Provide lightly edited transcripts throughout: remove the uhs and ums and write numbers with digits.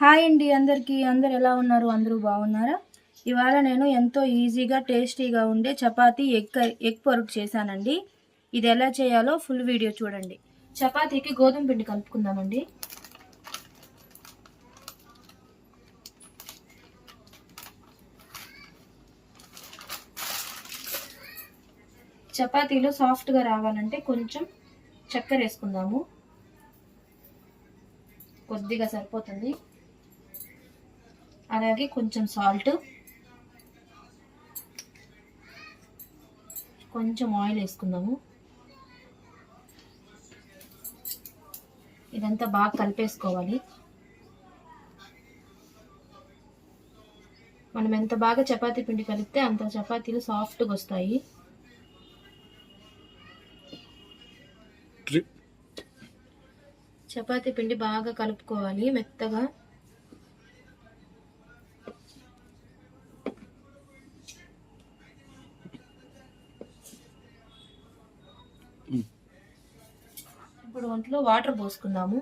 Hi అండి అందరికీ. అందరు ఎలా ఉన్నారు? అందరూ బాగున్నారా? ఇవాళ నేను ఎంతో ఈజీగా టేస్టీగా ఉండే చపాతీ ఎగ్ పొరుటు చేశానండి. ఇది ఎలా చేయాలో ఫుల్ వీడియో చూడండి. చపాతీకి గోధుమ పిండి కలుపుకుందామండి. చపాతీలు సాఫ్ట్గా రావాలంటే కొంచెం చక్కెర వేసుకుందాము. కొద్దిగా సరిపోతుంది. అలాగే కొంచెం సాల్ట్, కొంచెం ఆయిల్ వేసుకుందాము. ఇదంతా బాగా కలిపేసుకోవాలి. మనం ఎంత బాగా చపాతీ పిండి కలిపితే అంత చపాతీలు సాఫ్ట్గా వస్తాయి. చపాతీ పిండి బాగా కలుపుకోవాలి మెత్తగా. ఇప్పుడు ఒంట్లో వాటర్ పోసుకుందాము.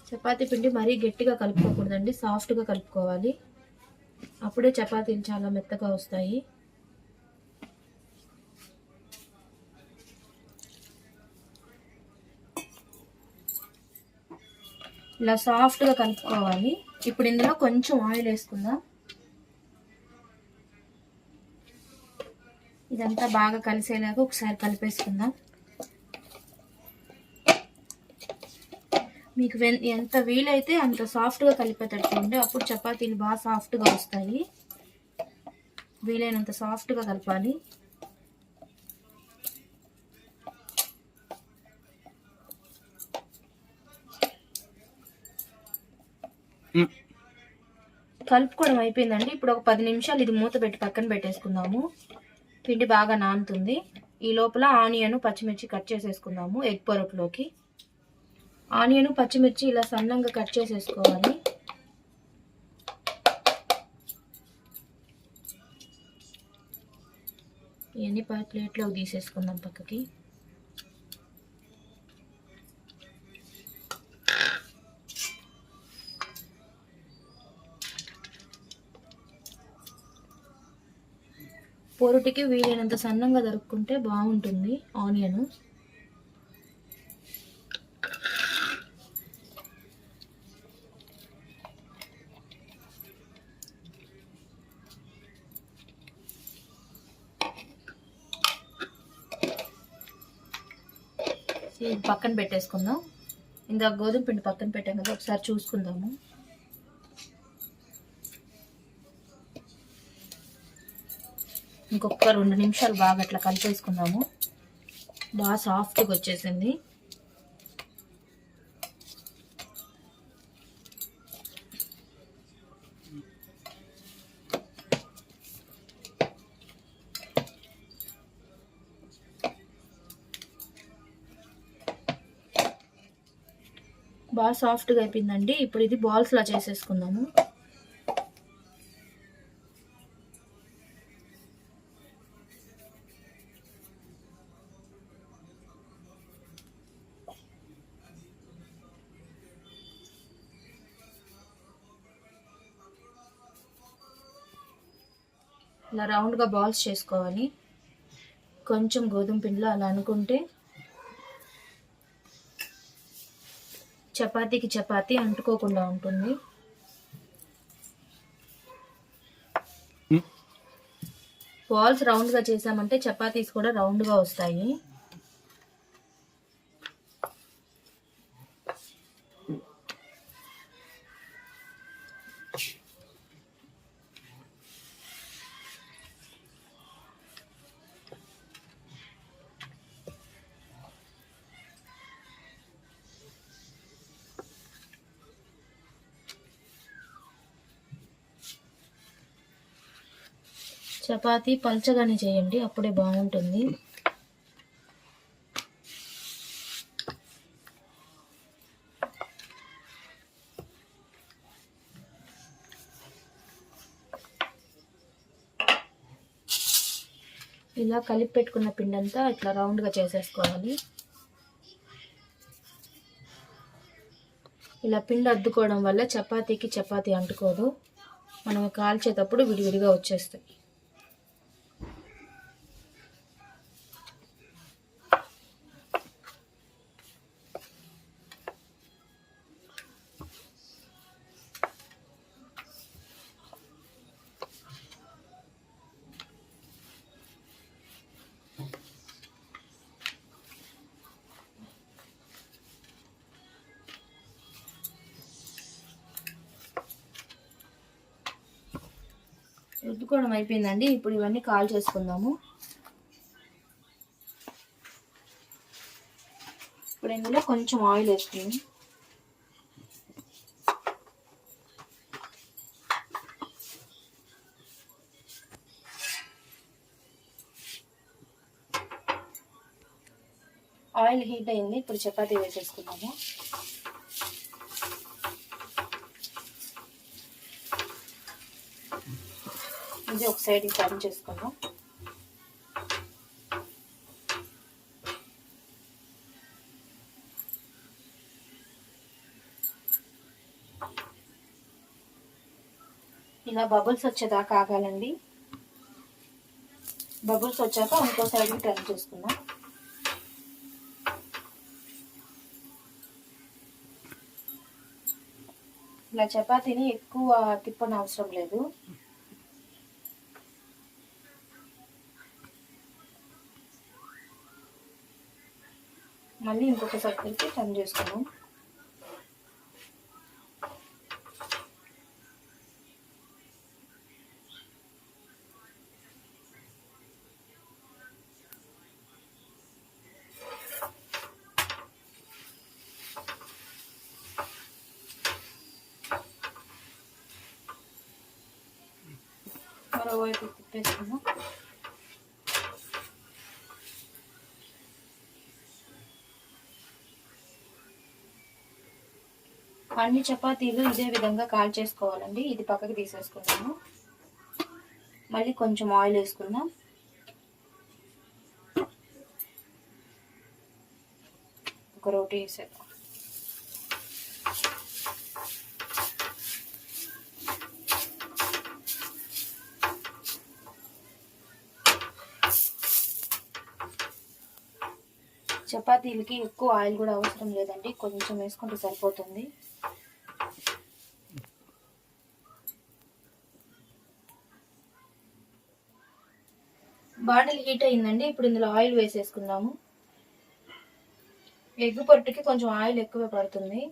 చపాతీ పిండి మరీ గట్టిగా కలుపుకోకూడదండి, సాఫ్ట్గా కలుపుకోవాలి. అప్పుడే చపాతీలు చాలా మెత్తగా వస్తాయి. ఇలా సాఫ్ట్గా కలుపుకోవాలి. ఇప్పుడు ఇందులో కొంచెం ఆయిల్ వేసుకుందాం. ఇదంతా బాగా కలిసేలాగా ఒకసారి కలిపేసుకుందాం. మీకు ఎంత వీలైతే అంత సాఫ్ట్గా కలిపేటట్టు అప్పుడు చపాతీలు బాగా సాఫ్ట్గా వస్తాయి. వీలైనంత సాఫ్ట్గా కలపాలి. కలుపుకోవడం అయిపోయిందండి. ఇప్పుడు ఒక 10 నిమిషాలు ఇది మూత పెట్టి పక్కన పెట్టేసుకుందాము. పిండి బాగా నానుతుంది. ఈ లోపల ఆనియన్, పచ్చిమిర్చి కట్ చేసేసుకుందాము. ఎగ్ పొరట్లోకి ఆనియన్, పచ్చిమిర్చి ఇలా సన్నంగా కట్ చేసేసుకోవాలి. ఇవన్నీ ప్లేట్లోకి తీసేసుకుందాం పక్కకి. పొరుటికి వీలైనంత సన్నంగా దొరుకుతుంటే బాగుంటుంది ఆనియన్. పక్కన పెట్టేసుకుందాం. ఇందాక గోధుమ పిండి పక్కన పెట్టాం కదా, ఒకసారి చూసుకుందాము. ఇంకొక 2 నిమిషాలు బాగా అట్లా కలిపేసుకుందాము. బాగా సాఫ్ట్గా వచ్చేసింది. బాగా సాఫ్ట్గా అయిపోయిందండి. ఇప్పుడు ఇది బాల్స్లా చేసేసుకుందాము. ఇలా రౌండ్గా బాల్స్ చేసుకోవాలి. కొంచెం గోధుమ పిండిలో అలా అనుకుంటే చపాతీకి చపాతీ అంటుకోకుండా ఉంటుంది. బాల్స్ రౌండ్గా చేసామంటే చపాతీస్ కూడా రౌండ్గా వస్తాయి. చపాతీ పల్చగానే చేయండి, అప్పుడే బాగుంటుంది. ఇలా కలిపి పెట్టుకున్న పిండి అంతా ఇట్లా రౌండ్గా చేసేసుకోవాలి. ఇలా పిండి అద్దుకోవడం వల్ల చపాతీకి చపాతీ అంటుకోదు, మనం కాల్చేటప్పుడు విడివిడిగా వచ్చేస్తాయి. రుద్దుకోవడం అయిపోయిందండి. ఇప్పుడు ఇవన్నీ కాల్ చేసుకుందాము. ఇప్పుడు ఇందులో కొంచెం ఆయిల్ వేసుకుందాం. ఆయిల్ హీట్ అయింది. ఇప్పుడు చపాతీ వేసేసుకుందాము. ఇది ఒక సైడ్ టర్న్ చేసుకుందాం. ఇలా బబుల్స్ వచ్చేదాకా ఆగాలండి. బబుల్స్ వచ్చాక ఇంకో సైడ్ టర్న్ చేసుకుందాం. ఇలా చపాతీని ఎక్కువ తిప్పని అవసరం లేదు. మళ్ళీ ఇంకొక సైడ్కి టర్న్ చేసుకున్నాం. మరోవైపు తిప్పేసుకున్నాం. అన్ని చపాతీలు ఇదే విధంగా కాల్ చేసుకోవాలండి. ఇది పక్కకి తీసేసుకున్నాము. మళ్ళీ కొంచెం ఆయిల్ వేసుకుందాం. ఒక రోటీ వేసేద్దాం. చపాతీలకి ఎక్కువ ఆయిల్ కూడా అవసరం లేదండి, కొంచెం వేసుకుంటే సరిపోతుంది. బాండిల్ హీట్ అయిందండి. ఇప్పుడు ఇందులో ఆయిల్ వేసేసుకుందాము. ఎగ్ పొట్టుకి కొంచెం ఆయిల్ ఎక్కువ పడుతుంది.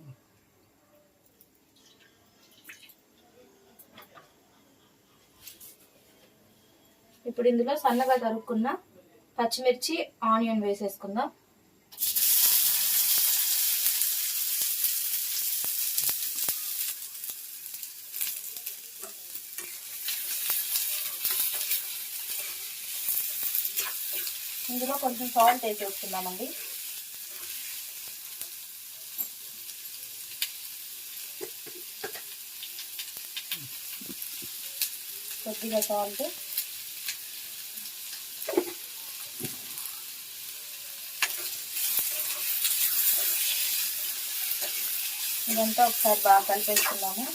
ఇప్పుడు ఇందులో సన్నగా తరుక్కున్న పచ్చిమిర్చి, ఆనియన్ వేసేసుకుందాం. ఇందులో కొంచెం సాల్ట్ వేసేసుకుందామండి. కొద్దిగా సాల్ట్, ఇదంతా ఒకసారి బాగా కలిపేసుకున్నాము.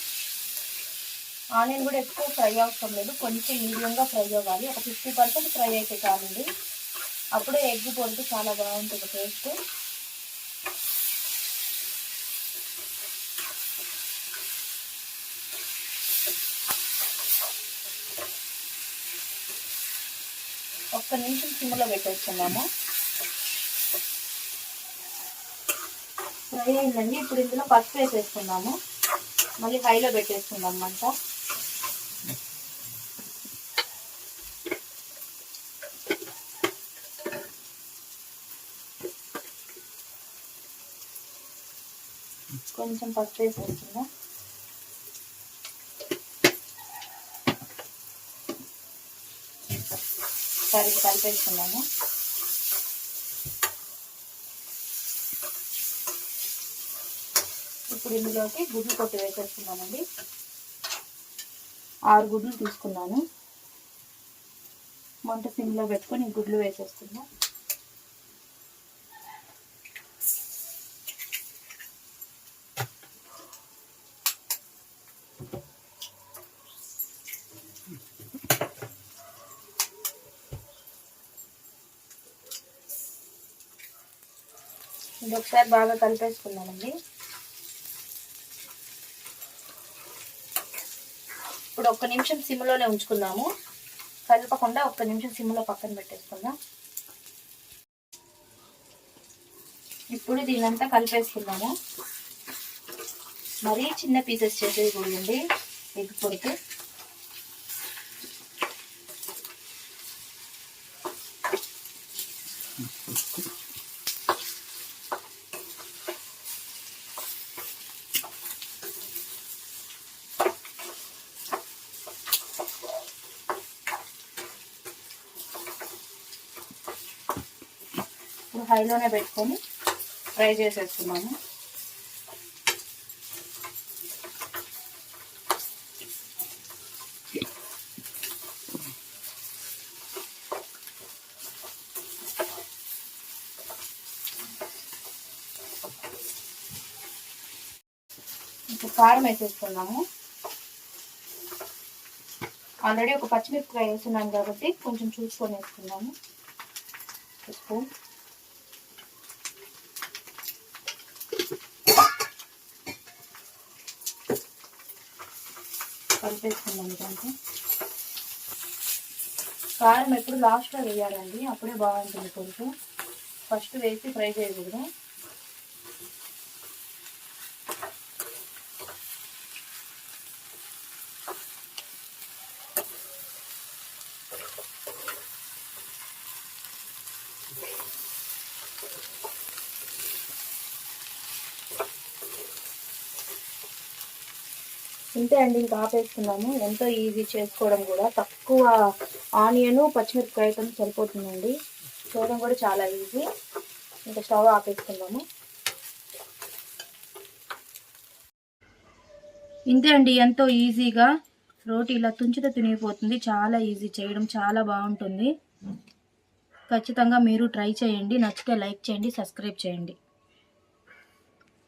ఆనియన్ కూడా ఎక్కువ ఫ్రై అవసరం లేదు, కొంచెం మీడియంగా ఫ్రై అవ్వాలి. ఒక 50% ఫ్రై అయితే చాలండి. అప్పుడే ఎగ్ పొట్టు చాలా బాగుంటుంది టేస్ట్. ఒక్క నిమిషం సిమ్లో పెట్టేసుకున్నాము. ఫ్రై అయిందండి. ఇప్పుడు ఇందులో పసుపు వేసేసుకున్నాము. మళ్ళీ హైలో పెట్టేసుకుందాం మంట. కొంచెం పసుపు వేసేసుకుందాం. సరే కలిపేసుకున్నాము. ఇప్పుడు ఇందులోకి గుడ్లు కొట్టి వేసేసుకున్నామండి. 6 గుడ్లు తీసుకున్నాను. మంట సిమ్లో పెట్టుకొని గుడ్లు వేసేసుకుందాం. ఇది ఒకసారి బాగా కలిపేసుకుందామండి. ఇప్పుడు 1 నిమిషం సిమ్లోనే ఉంచుకుందాము. కలపకుండా 1 నిమిషం సిమ్లో పక్కన పెట్టేసుకుందాం. ఇప్పుడు దీనంతా కలిపేసుకుందాము. మరీ చిన్న పీసెస్ చేసేయకూడదండి ఎగ్ పొరికి. ఇప్పుడు హైలోనే పెట్టుకొని ఫ్రై చేసేసుకున్నాము. ఇప్పుడు కారం వేసేసుకున్నాము. ఆల్రెడీ ఒక పచ్చిమిరపకాయ వేస్తున్నాను కాబట్టి కొంచెం చూసుకొని వేసుకున్నాము. స్పూన్ కలిపేసుకున్నాము. దాంట్లో కారం ఎప్పుడు లాస్ట్లో వేయాలండి, అప్పుడే బాగుంటుంది. కొంచెం ఫస్ట్ వేసి ఫ్రై చేయకూడదు. ఇంతే అండి, ఇంకా ఆపేసుకున్నాము. ఎంతో ఈజీ చేసుకోవడం కూడా. తక్కువ ఆనియన్ పచ్చిమిరపకాయతో సరిపోతుందండి. చేయడం కూడా చాలా ఈజీ. ఇంకా స్టవ్ ఆపేసుకుందాము. ఇంతే అండి, ఎంతో ఈజీగా రోటీ ఇలా తుంచితో తినిగిపోతుంది. చాలా ఈజీ చేయడం, చాలా బాగుంటుంది. ఖచ్చితంగా మీరు ట్రై చేయండి. నచ్చితే లైక్ చేయండి, సబ్స్క్రైబ్ చేయండి.